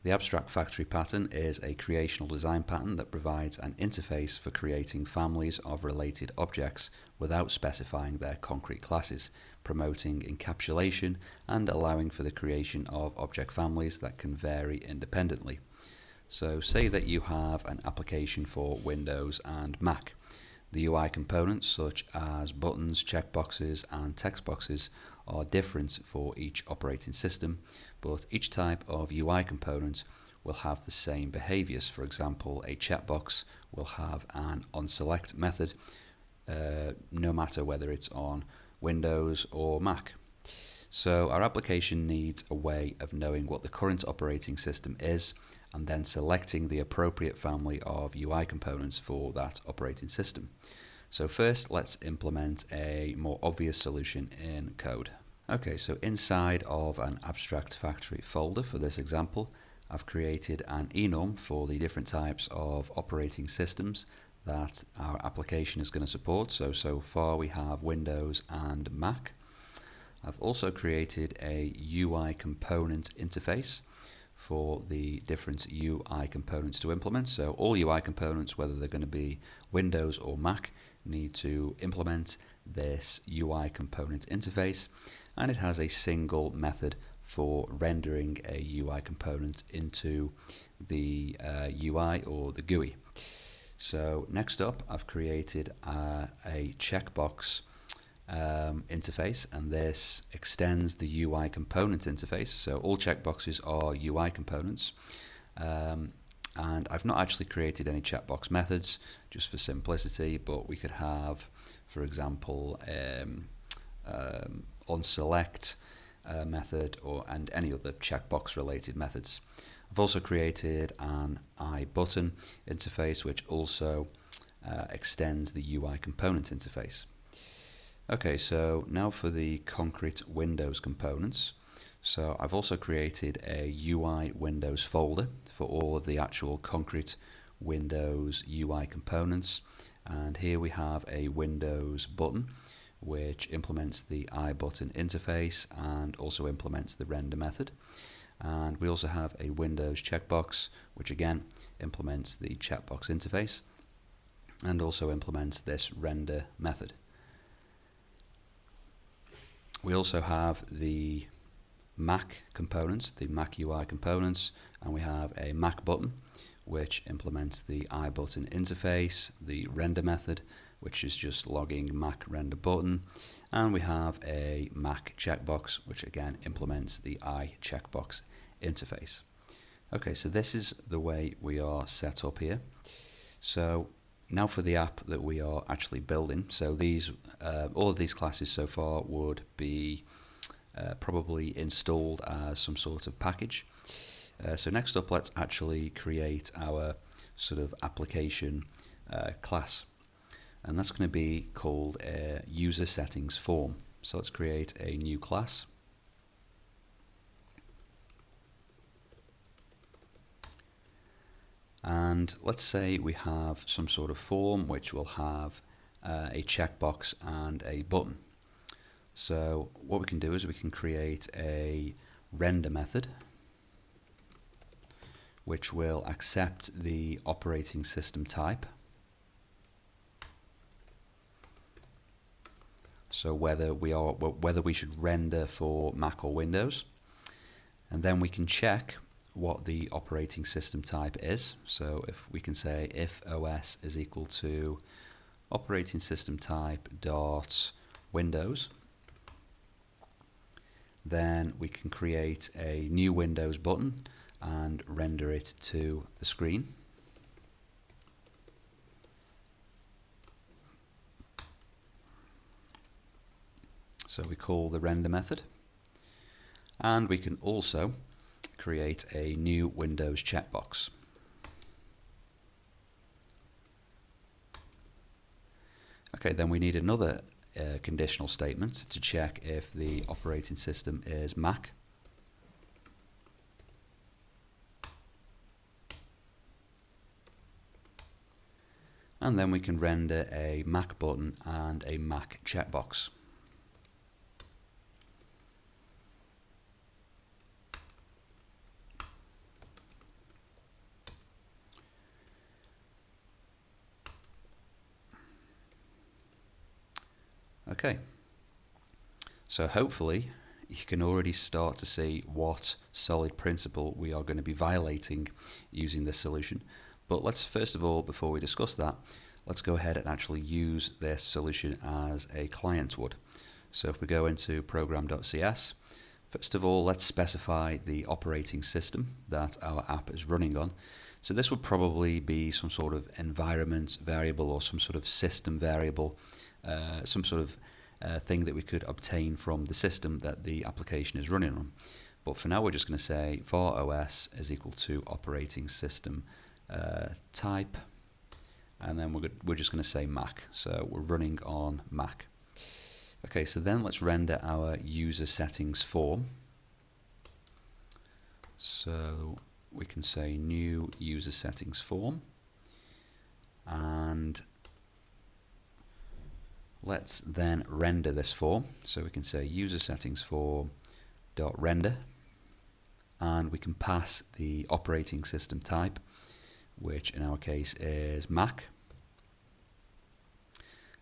The abstract factory pattern is a creational design pattern that provides an interface for creating families of related objects without specifying their concrete classes, promoting encapsulation and allowing for the creation of object families that can vary independently. So say that you have an application for Windows and Mac. The UI components such as buttons, checkboxes and text boxes are different for each operating system, but each type of UI component will have the same behaviors. For example, a checkbox will have an onSelect method no matter whether it's on Windows or Mac. So our application needs a way of knowing what the current operating system is and then selecting the appropriate family of UI components for that operating system. So first, let's implement a more obvious solution in code. Okay, so inside of an abstract factory folder for this example, I've created an enum for the different types of operating systems that our application is going to support. So far we have Windows and Mac. I've also created a UI component interface for the different UI components to implement. So all UI components, whether they're going to be Windows or Mac, need to implement this UI component interface, and it has a single method for rendering a UI component into the UI or the GUI. So next up, I've created a checkbox interface, and this extends the UI component interface. So all checkboxes are UI components, and I've not actually created any checkbox methods just for simplicity, but we could have, for example, onSelect method and any other checkbox related methods. I've also created an iButton interface which also extends the UI component interface. Okay, so now for the concrete Windows components. So I've also created a UI Windows folder for all of the actual concrete Windows UI components, and here we have a Windows button which implements the iButton interface and also implements the render method. And we also have a Windows checkbox which again implements the checkbox interface and also implements this render method. We also have the Mac components, the Mac UI components, and we have a Mac button which implements the iButton interface, the render method which is just logging Mac render button, and we have a Mac checkbox which again implements the iCheckbox interface. Okay, so this is the way we are set up here. So now for the app that we are actually building. So these, all of these classes so far would be probably installed as some sort of package. So next up, let's actually create our sort of application class, and that's going to be called a user settings form. So let's create a new class. And let's say we have some sort of form which will have a checkbox and a button. So what we can do is we can create a render method which will accept the operating system type. So whether we should render for Mac or Windows, and then we can check what the operating system type is. So if we can say if OS is equal to operating system type dot Windows, then we can create a new Windows button and render it to the screen. So we call the render method, and we can also create a new Windows checkbox. Okay, then we need another conditional statement to check if the operating system is Mac. And then we can render a Mac button and a Mac checkbox. Okay, so hopefully you can already start to see what solid principle we are going to be violating using this solution. But let's first of all, before we discuss that, let's go ahead and actually use this solution as a client would. So if we go into program.cs, first of all, let's specify the operating system that our app is running on. So this would probably be some sort of environment variable or some sort of system variable, some sort of thing that we could obtain from the system that the application is running on. But for now, we're just going to say var OS is equal to operating system type, and then we're just going to say Mac. So we're running on Mac. Okay, so then let's render our user settings form. So we can say new user settings form, and let's then render this form. So we can say user settings form dot render, and we can pass the operating system type, which in our case is Mac.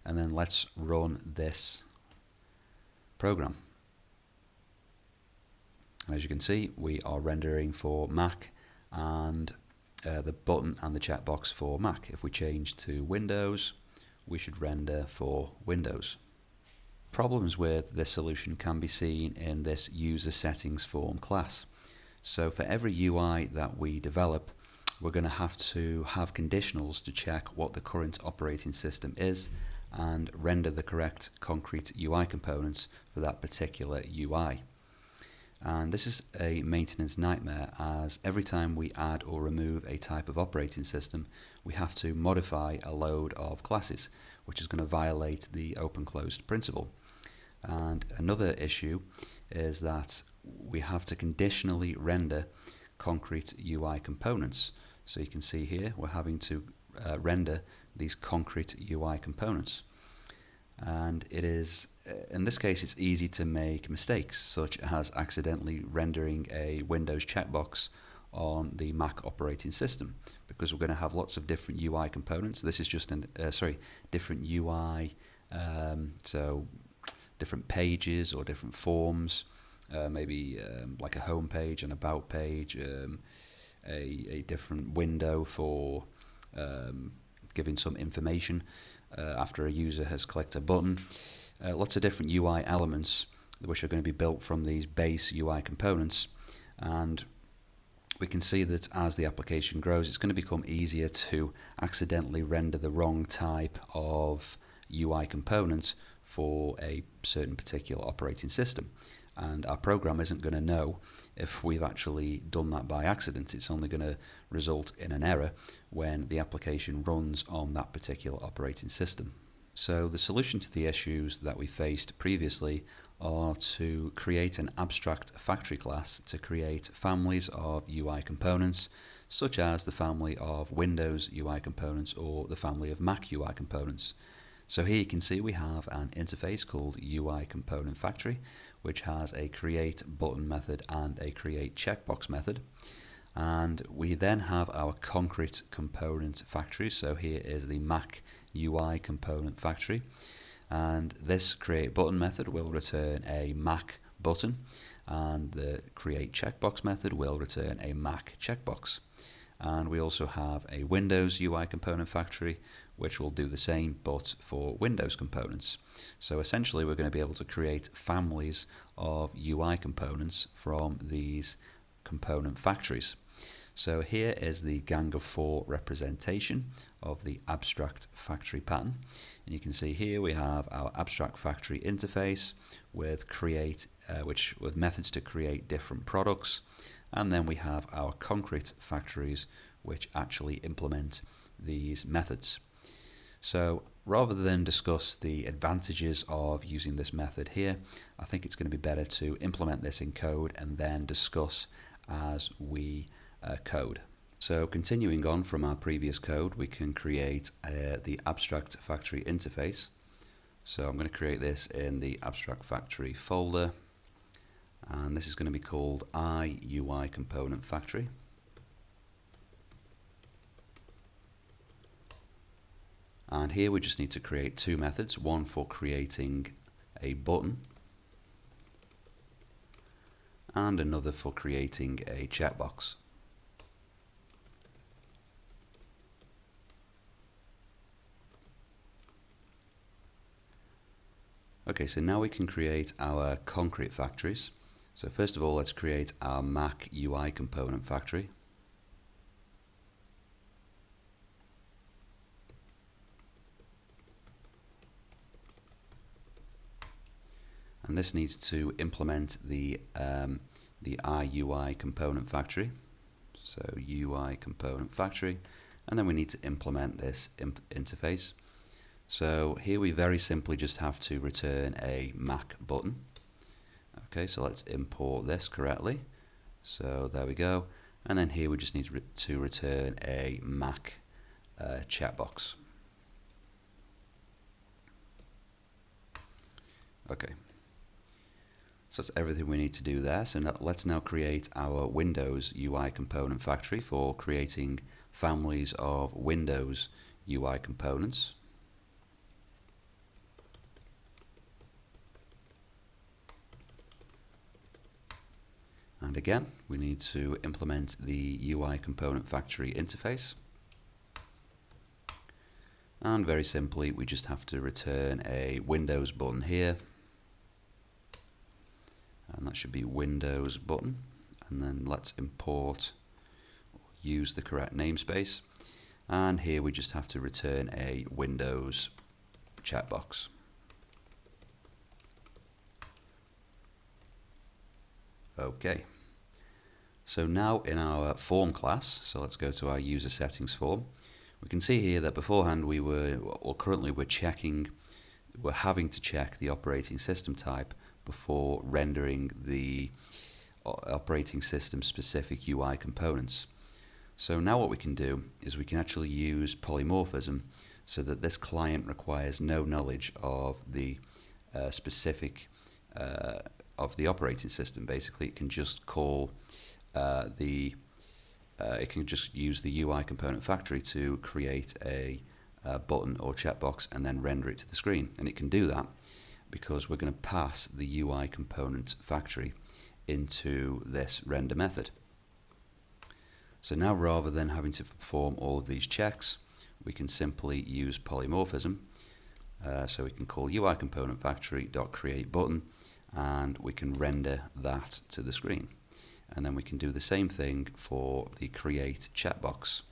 And then let's run this program. And as you can see, we are rendering for Mac and the button and the checkbox for Mac. If we change to Windows, we should render for Windows. Problems with this solution can be seen in this user settings form class. So for every UI that we develop, we're going to have conditionals to check what the current operating system is and render the correct concrete UI components for that particular UI. And this is a maintenance nightmare, as every time we add or remove a type of operating system, we have to modify a load of classes, which is going to violate the open-closed principle. And another issue is that we have to conditionally render concrete UI components. So you can see here we're having to render these concrete UI components. And it is, in this case, it's easy to make mistakes, such as accidentally rendering a Windows checkbox on the Mac operating system, because we're going to have lots of different UI components. This is just different UI, so different pages or different forms, maybe like a home page, an about page, a different window for giving some information after a user has clicked a button. Lots of different UI elements which are going to be built from these base UI components, and we can see that as the application grows, it's going to become easier to accidentally render the wrong type of UI component for a certain particular operating system. And our program isn't going to know if we've actually done that by accident. It's only going to result in an error when the application runs on that particular operating system. So the solution to the issues that we faced previously are to create an abstract factory class to create families of UI components, such as the family of Windows UI components or the family of Mac UI components. So here you can see we have an interface called UI component factory, which has a create button method and a create checkbox method. And we then have our concrete component factory. So here is the Mac UI component factory. And this create button method will return a Mac button, and the create checkbox method will return a Mac checkbox. And we also have a Windows UI component factory, which will do the same but for Windows components. So essentially we're going to be able to create families of UI components from these component factories. So here is the gang of 4 representation of the abstract factory pattern. And you can see here we have our abstract factory interface with with methods to create different products. And then we have our concrete factories, which actually implement these methods. So rather than discuss the advantages of using this method here, I think it's going to be better to implement this in code and then discuss as we code. So continuing on from our previous code, we can create the abstract factory interface. So I'm going to create this in the abstract factory folder, and this is going to be called UI component factory. And here we just need to create 2 methods, one for creating a button, and another for creating a checkbox. Okay, so now we can create our concrete factories. So first of all, let's create our Mac UI component factory. And this needs to implement the IUI component factory. So UI component factory, and then we need to implement this interface. So here we very simply just have to return a Mac button. Okay, so let's import this correctly. So there we go. And then here we just need to return a Mac checkbox. Okay, so that's everything we need to do there. So let's now create our Windows UI component factory for creating families of Windows UI components. And again, we need to implement the UI component factory interface. And very simply, we just have to return a Windows button here. And that should be Windows button. And then let's import, use the correct namespace. And here we just have to return a Windows checkbox. Okay, so now in our form class, so let's go to our user settings form. We can see here that beforehand currently we're having to check the operating system type before rendering the operating system specific UI components. So now what we can do is we can actually use polymorphism so that this client requires no knowledge of the specific of the operating system. Basically, it can just call it can just use the UI component factory to create a button or checkbox and then render it to the screen. And it can do that because we're going to pass the UI component factory into this render method. So now, rather than having to perform all of these checks, we can simply use polymorphism. So we can call UI component factory.create button, and we can render that to the screen. And then we can do the same thing for the create checkbox.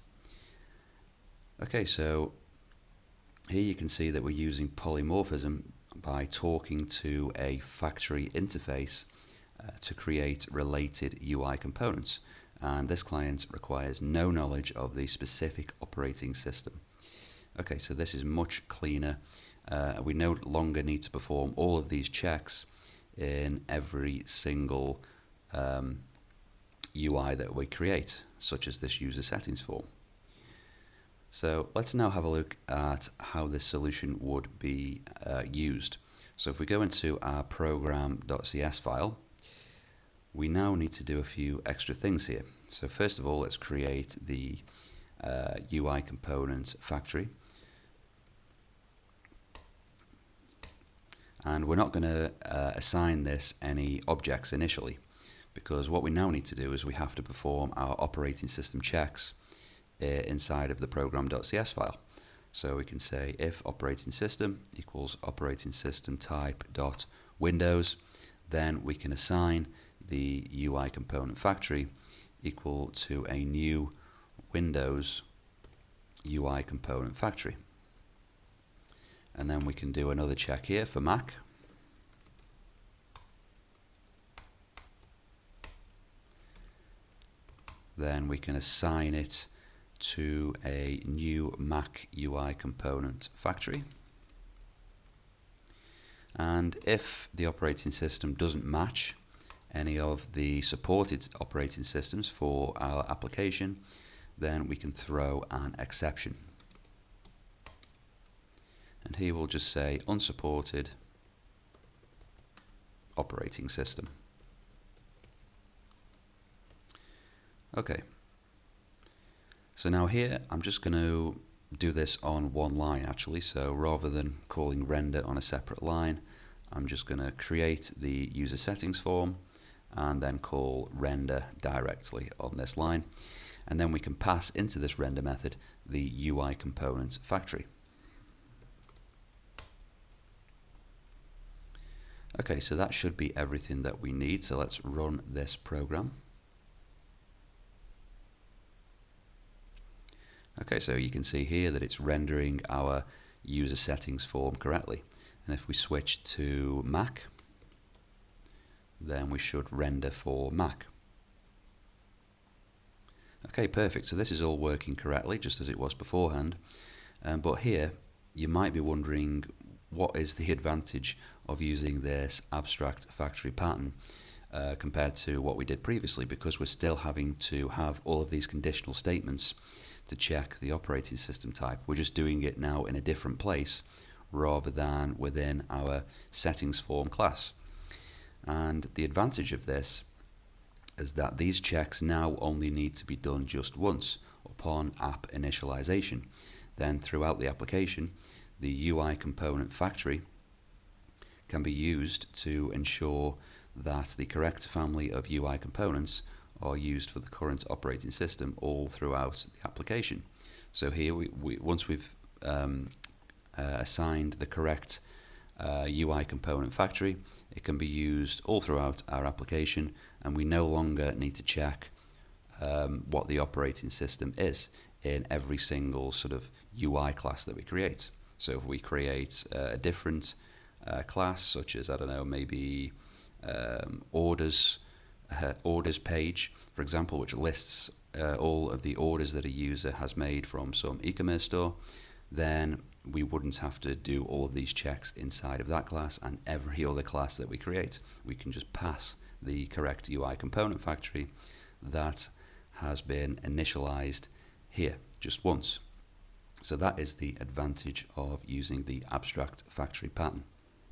Okay, so here you can see that we're using polymorphism by talking to a factory interface to create related UI components. And this client requires no knowledge of the specific operating system. Okay, so this is much cleaner. We no longer need to perform all of these checks in every single UI that we create, such as this user settings form. So let's now have a look at how this solution would be used. So if we go into our program.cs file, we now need to do a few extra things here. So first of all, let's create the UI component factory. And we're not going to assign this any objects initially, because what we now need to do is we have to perform our operating system checks inside of the program.cs file. So we can say if operating system equals operating system type dot Windows, then we can assign the UI component factory equal to a new Windows UI component factory. And then we can do another check here for Mac. Then we can assign it to a new Mac UI component factory. And if the operating system doesn't match any of the supported operating systems for our application, then we can throw an exception. And here we'll just say unsupported operating system. Okay. So now here I'm just going to do this on one line actually. So rather than calling render on a separate line, I'm just going to create the user settings form and then call render directly on this line. And then we can pass into this render method the UI component factory. Okay, so that should be everything that we need. So let's run this program. Okay, so you can see here that it's rendering our user settings form correctly. And if we switch to Mac, then we should render for Mac. Okay, perfect. So this is all working correctly, just as it was beforehand. But here, you might be wondering, what is the advantage of using this abstract factory pattern compared to what we did previously? Because we're still having to have all of these conditional statements to check the operating system type. We're just doing it now in a different place rather than within our settings form class. And the advantage of this is that these checks now only need to be done just once upon app initialization. Then throughout the application, the UI component factory can be used to ensure that the correct family of UI components are used for the current operating system all throughout the application. So here, once we've assigned the correct UI component factory, it can be used all throughout our application, and we no longer need to check what the operating system is in every single sort of UI class that we create. So if we create a different class, such as, I don't know, maybe orders page, for example, which lists all of the orders that a user has made from some e-commerce store, then we wouldn't have to do all of these checks inside of that class and every other class that we create. We can just pass the correct UI component factory that has been initialized here just once. So that is the advantage of using the abstract factory pattern.